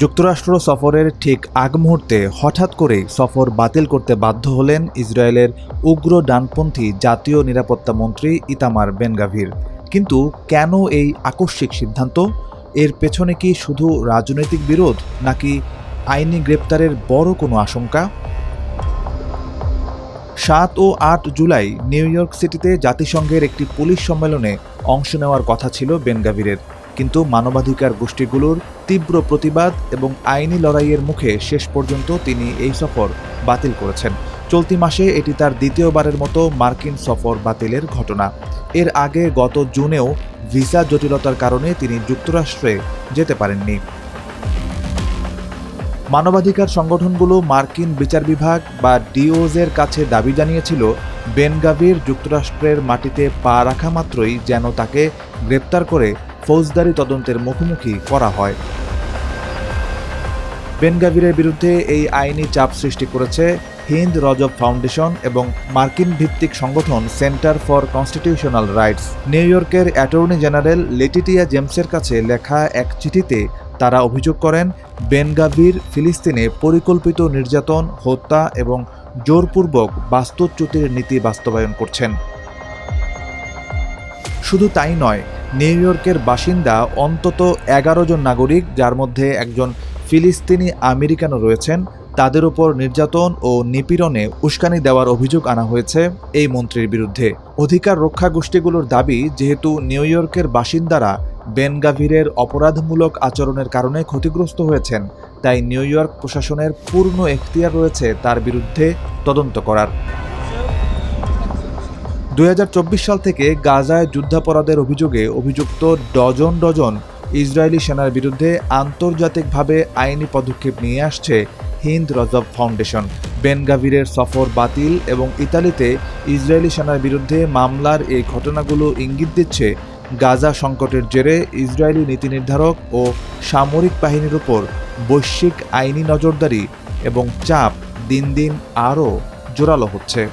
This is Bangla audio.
যুক্তরাষ্ট্র সফরের ঠিক আগ মুহূর্তে হঠাৎ করেই সফর বাতিল করতে বাধ্য হলেন ইসরায়েলের উগ্র ডানপন্থী জাতীয় নিরাপত্তা মন্ত্রী ইতামার বেন-গাভির। কিন্তু কেন এই আকস্মিক সিদ্ধান্ত? এর পেছনে কি শুধু রাজনৈতিক বিরোধ, নাকি আইনি গ্রেপ্তারের বড় কোনো আশঙ্কা? ৭ ও ৮ জুলাই নিউ ইয়র্ক সিটিতে জাতিসংঘের একটি পুলিশ সম্মেলনে অংশ নেওয়ার কথা ছিল বেন-গাভিরের, কিন্তু মানবাধিকার গোষ্ঠীগুলোর তীব্র প্রতিবাদ এবং আইনি লড়াইয়ের মুখে শেষ পর্যন্ত তিনি এই সফর বাতিল করেছেন। চলতি মাসে এটি তার দ্বিতীয়বারের মতো মার্কিন সফর বাতিলের ঘটনা। এর আগে গত জুনেও ভিসা জটিলতার কারণে তিনি যুক্তরাষ্ট্রে যেতে পারেননি। মানবাধিকার সংগঠনগুলো মার্কিন বিচার বিভাগ বা ডিওজের কাছে দাবি জানিয়েছিল, বেন-গাভির যুক্তরাষ্ট্রের মাটিতে পা রাখা মাত্রই যেন তাকে গ্রেপ্তার করে ফৌজদারি তদন্তের মুখোমুখি করা হয়। বেন-গাভিরের বিরুদ্ধে এই আইনি চাপ সৃষ্টি করেছে হিন্দ রজব ফাউন্ডেশন এবং মার্কিন ভিত্তিক সংগঠন centre for constitutional rights. New ইয়র্কের অ্যাটর্নি জেনারেল লেটিটিয়া জেমসের কাছে লেখা এক চিঠিতে তারা অভিযোগ করেন, বেন-গাভির ফিলিস্তিনে পরিকল্পিত নির্যাতন, হত্যা এবং জোরপূর্বক বাস্তুচ্যুতির নীতি বাস্তবায়ন করছেন। শুধু তাই নয়, নিউ ইয়র্কের বাসিন্দা অন্তত ১১ জন নাগরিক, যার মধ্যে একজন ফিলিস্তিনি আমেরিকানও রয়েছেন, তাদের উপর নির্যাতন ও নিপীড়নে উস্কানি দেওয়ার অভিযোগ আনা হয়েছে এই মন্ত্রীর বিরুদ্ধে। অধিকার রক্ষা গোষ্ঠীগুলোর দাবি, যেহেতু নিউ ইয়র্কের বাসিন্দারা বেন-গাভিরের অপরাধমূলক আচরণের কারণে ক্ষতিগ্রস্ত হয়েছেন, তাই নিউ ইয়র্ক প্রশাসনের পূর্ণ এখতিয়ার রয়েছে তার বিরুদ্ধে তদন্ত করার। ২০২৪ সাল থেকে গাজায় যুদ্ধাপরাধের অভিযোগে অভিযুক্ত ডজন ডজন ইসরায়েলি সেনার বিরুদ্ধে আন্তর্জাতিকভাবে আইনি পদক্ষেপ নিয়ে আসছে হিন্দ রজব ফাউন্ডেশন। বেন-গাভিরের সফর বাতিল এবং ইতালিতে ইসরায়েলি সেনার বিরুদ্ধে মামলার এই ঘটনাগুলো ইঙ্গিত দিচ্ছে, গাজা সংকটের জেরে ইসরায়েলি নীতি নির্ধারক ও সামরিক বাহিনীর উপর বৈশ্বিক আইনি নজরদারি এবং চাপ দিন দিন আরও জোরালো হচ্ছে।